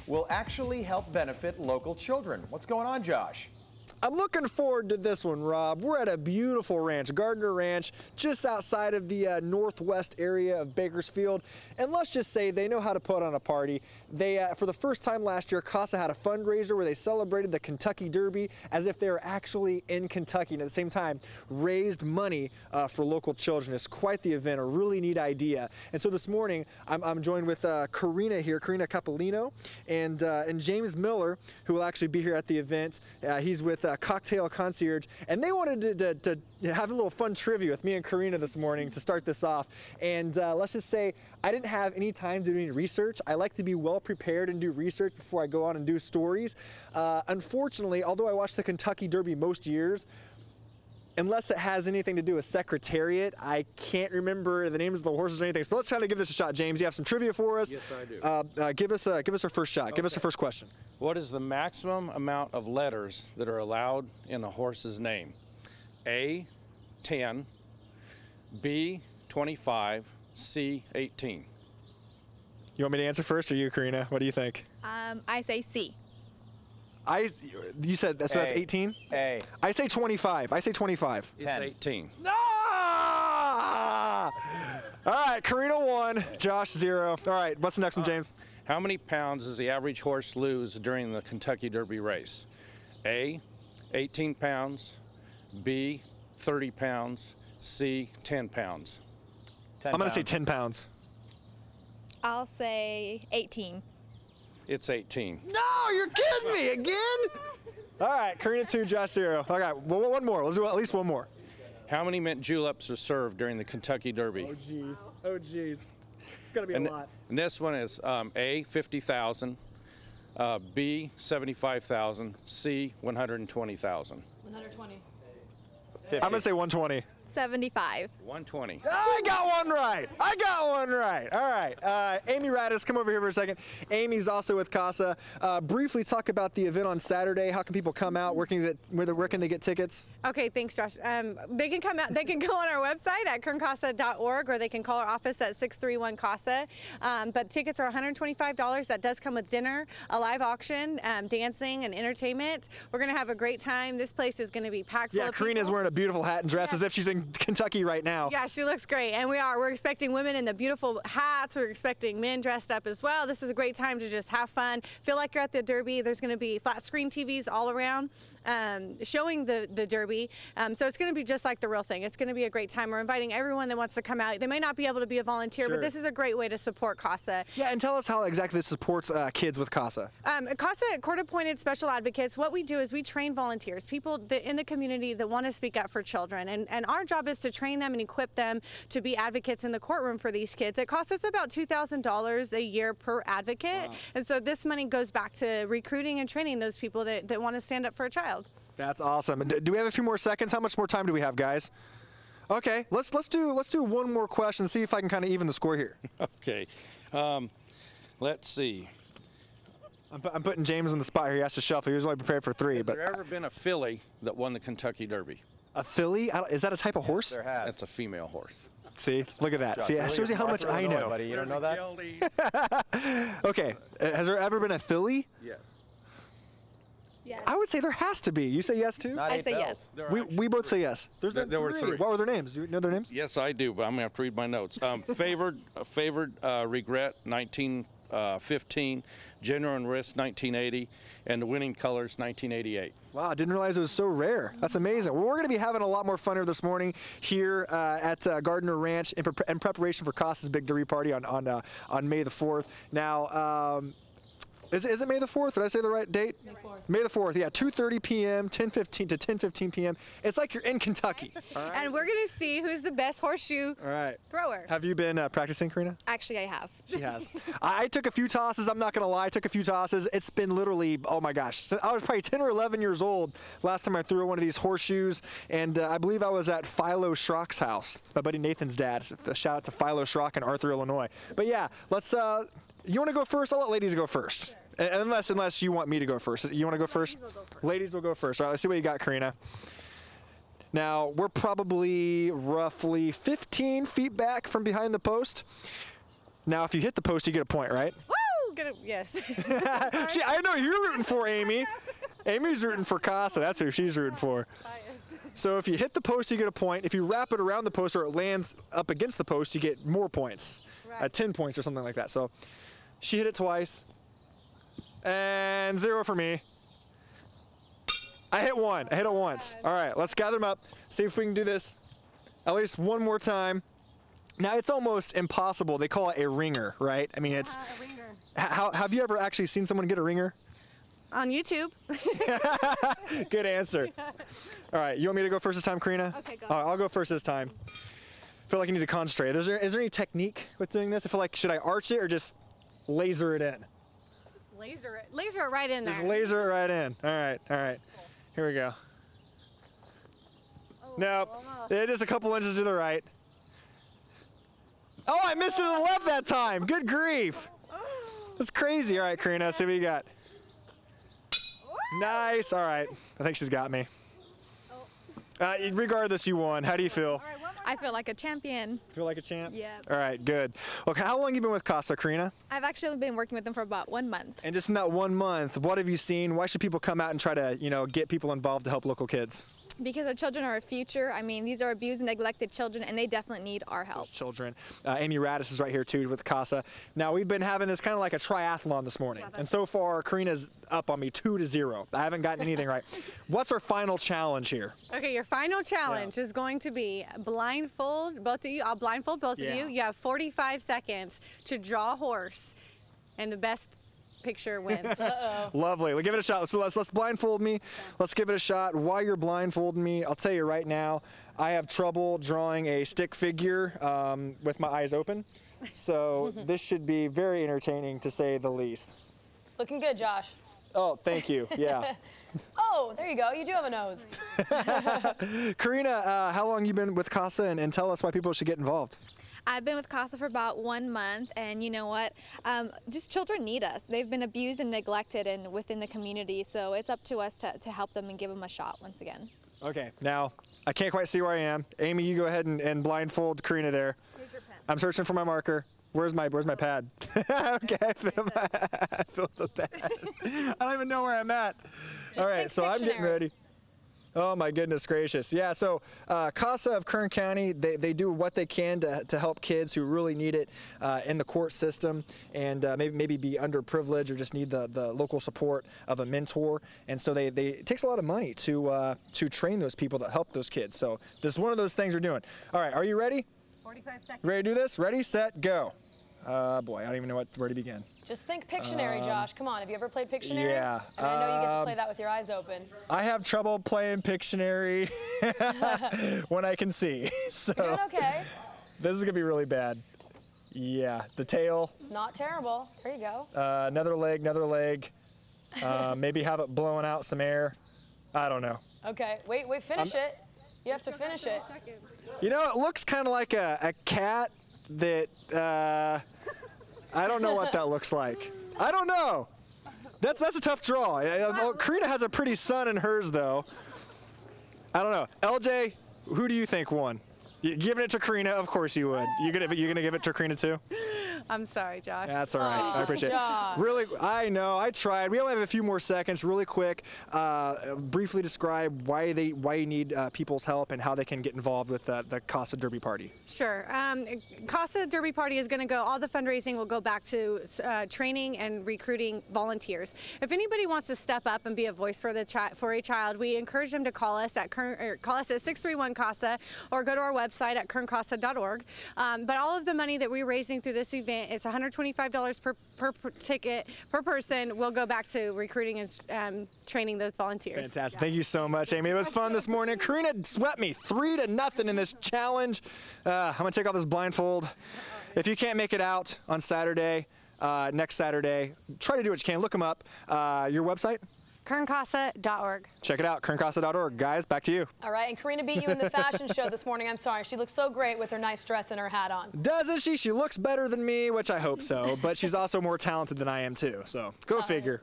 will actually help benefit local children. What's going on, Josh? I'm looking forward to this one, Rob. We're at a beautiful ranch, Gardner Ranch, just outside of the northwest area of Bakersfield. And let's just say they know how to put on a party. They, for the first time last year, CASA had a fundraiser where they celebrated the Kentucky Derby as if they were actually in Kentucky, and at the same time raised money for local children. It's quite the event, a really neat idea. And so this morning, I'm joined with Karina here, Karina Capolino, and James Miller, who will actually be here at the event. He's with Cocktail Concierge, and they wanted to have a little fun trivia with me and Karina this morning to start this off. And let's just say I didn't have any time to do any research. I like to be well prepared and do research before I go on and do stories. Unfortunately, although I watch the Kentucky Derby most years, unless it has anything to do with Secretariat, I can't remember the names of the horses or anything. So let's try to give this a shot, James. You have some trivia for us? Yes, I do. Give us our first shot. Okay. Give us our first question. What is the maximum amount of letters that are allowed in a horse's name? A, 10, B, 25, C, 18. You want me to answer first, or you, Karina? What do you think? I say C. You said so. That's 18. A. I say 25. I say 25. It's 18. Ah! All right, Karina 1, Josh 0. All right, what's the next one, James? How many pounds does the average horse lose during the Kentucky Derby race? A, 18 pounds, B, 30 pounds, C, 10 pounds. 10 I'm going to say pounds. 10 pounds. I'll say 18. It's 18. No, you're kidding me again? All right, Karina 2, Josh 0. All right, well, one more. Let's do at least one more. How many mint juleps are served during the Kentucky Derby? Oh, jeez. Oh, jeez. It's going to be a lot. And this one is A, 50,000, B, 75,000, C, 120,000. 120. 50. I'm going to say 120. 75. 120. I got one right. I got one right. All right. Amy Radis, come over here for a second. Amy's also with CASA. Briefly talk about the event on Saturday. How can people come out? Where can they get tickets? Okay, thanks, Josh. They can come out. They can go on our website at kerncasa.org, or they can call our office at 631-CASA. But tickets are $125. That does come with dinner, a live auction, dancing, and entertainment. We're going to have a great time. This place is going to be packed full of people. Karina's wearing a beautiful hat and dress as if she's in Kentucky right now. Yeah, she looks great, and we're expecting women in the beautiful hats. We're expecting men dressed up as well. This is a great time to just have fun, feel like you're at the Derby. There's going to be flat screen TVs all around showing the Derby, so it's going to be just like the real thing. It's going to be a great time. We're inviting everyone that wants to come out. They may not be able to be a volunteer, but this is a great way to support CASA. Yeah, and tell us how exactly this supports kids with CASA. CASA court-appointed special advocates, what we do is we train volunteers, people in the community that want to speak up for children, and our job is to train them and equip them to be advocates in the courtroom for these kids. It costs us about $2,000 a year per advocate, and so this money goes back to recruiting and training those people that want to stand up for a child. That's awesome. Do we have a few more seconds? How much more time do we have, guys? Okay, let's do one more question. See if I can kind of even the score here. Okay, let's see. I'm putting James on the spot here. He has to shuffle. He was only prepared for 3. Has there ever been a filly that won the Kentucky Derby? A filly? Is that a type of horse? There has. That's a female horse. See, look at that. Josh, See, that really shows you how much I know. Buddy. You don't know that? Okay, has there ever been a filly? Yes. Yes. I would say there has to be. You say yes too? Not I 8 say bells. yes. We both say yes. There were 3. What were their names? Do you know their names? Yes, I do, but I'm going to have to read my notes. Favored Regret, 1915, Genuine Risk, 1980, and The Winning Colors, 1988. Wow, I didn't realize it was so rare. That's amazing. Well, we're going to be having a lot more fun here this morning here at Gardner Ranch in preparation for CASA's Big Derby Party on May the 4th. Now, is it May the 4th? Did I say the right date? May the 4th, yeah, 2:30 p.m., 10:15 to 10:15 p.m. It's like you're in Kentucky. All right. And we're going to see who's the best horseshoe thrower. Have you been practicing, Karina? Actually, I have. She has. I took a few tosses. I'm not going to lie. I took a few tosses. It's been literally, oh my gosh. I was probably 10 or 11 years old last time I threw one of these horseshoes. And I believe I was at Philo Schrock's house, my buddy Nathan's dad. Shout out to Philo Schrock in Arthur, Illinois. But yeah, let's, you want to go first? I'll let ladies go first. Unless you want me to go first. You want to go first? Ladies will go first. All right, let's see what you got, Karina. Now, we're probably roughly 15 feet back from behind the post. Now, if you hit the post, you get a point, right? Woo! get it. Yes. I know you're rooting for Amy. Amy's rooting for CASA. That's who she's rooting for. So if you hit the post, you get a point. If you wrap it around the post or it lands up against the post, you get more points. Right. 10 points or something like that. So she hit it twice. And 0 for me. I hit one. I hit it once. All right, let's gather them up. See if we can do this at least one more time. Now, it's almost impossible. They call it a ringer, right? I mean, it's... A ringer. Have you ever actually seen someone get a ringer? On YouTube. Good answer. All right, you want me to go first this time, Karina? Okay, go. All right, I'll go first this time. I feel like I need to concentrate. Is there any technique with doing this? I feel like, should I arch it or just laser it in? Laser it right in there. Just laser it right in. All right. Here we go. Nope, it is a couple inches to the right. Oh, I missed it to the left that time. Good grief. That's crazy. All right, Karina, see what you got. Nice. All right. I think she's got me. Regardless, you won. How do you feel? I feel like a champion. Feel like a champ? Yeah. All right, good. Okay, how long have you been with CASA, Karina? I've actually been working with them for about 1 month. And just in that 1 month, what have you seen? Why should people come out and try to, get people involved to help local kids? Because our children are our future. I mean, these are abused and neglected children, and they definitely need our help. Children. Amy Radis is right here too with CASA. Now we've been having this kind of like a triathlon this morning, and so far Karina's up on me 2-0. I haven't gotten anything right. What's our final challenge here? Okay, your final challenge is going to be blindfold both of you. I'll blindfold both of you. You have 45 seconds to draw a horse, and the best picture wins. Lovely. We'll give it a shot. So let's blindfold me. Let's give it a shot. While you're blindfolding me, I'll tell you right now, I have trouble drawing a stick figure with my eyes open. So this should be very entertaining, to say the least. Looking good, Josh. Oh, thank you. Yeah. Oh, there you go. You do have a nose. Karina, how long you been with CASA, and tell us why people should get involved? I've been with CASA for about 1 month, and you know what? Just children need us. They've been abused and neglected and within the community, so it's up to us to help them and give them a shot once again. Okay, now, I can't quite see where I am. Amy, you go ahead and blindfold Karina there. Here's your pen. I'm searching for my marker. Where's my pad? Okay, I feel the pad. I don't even know where I'm at. All right, so I'm getting ready. Oh my goodness gracious. Yeah, so CASA of Kern County, they do what they can to help kids who really need it in the court system, and maybe be underprivileged or just need the local support of a mentor. And so it takes a lot of money to train those people that help those kids. So this is one of those things we're doing. All right, are you ready? 45 seconds. Ready to do this? Ready, set, go. Boy, I don't even know where to begin. Just think Pictionary, Josh. Come on. Have you ever played Pictionary? Yeah. And I know you get to play that with your eyes open. I have trouble playing Pictionary when I can see. So You're doing okay. This is going to be really bad. Yeah, the tail. It's not terrible. There you go. Another leg. Maybe have it blowing out some air. I don't know. Okay. Wait, finish it. You have to finish it. You know, it looks kind of like a cat that, I don't know what that looks like. I don't know. That's a tough draw. Karina has a pretty sun in hers, though. I don't know. LJ, who do you think won? You giving it to Karina? Of course you would. You gonna give it to Karina too? I'm sorry, Josh. That's all right. I appreciate Josh. it. Really, I know. I tried. We only have a few more seconds. Really quick, briefly describe why you need people's help and how they can get involved with the CASA Derby Party. Sure. CASA Derby Party is going to go, all the fundraising will go back to training and recruiting volunteers. If anybody wants to step up and be a voice for a child, we encourage them to call us at 631-CASA or go to our website at kerncasa.org. But all of the money that we're raising through this event, it's $125 per ticket per person, will go back to recruiting and training those volunteers. Fantastic. Thank you so much, Amy. It was fun this morning. Karina swept me 3-0 in this challenge. I'm going to take off this blindfold. If you can't make it out on Saturday, next Saturday, try to do what you can. Look them up. Your website? kerncasa.org. Check it out, kerncasa.org. Guys, back to you. All right, and Karina beat you in the fashion show this morning. I'm sorry. She looks so great with her nice dress and her hat on. Doesn't she? She looks better than me, which I hope so, but she's also more talented than I am too, so go figure.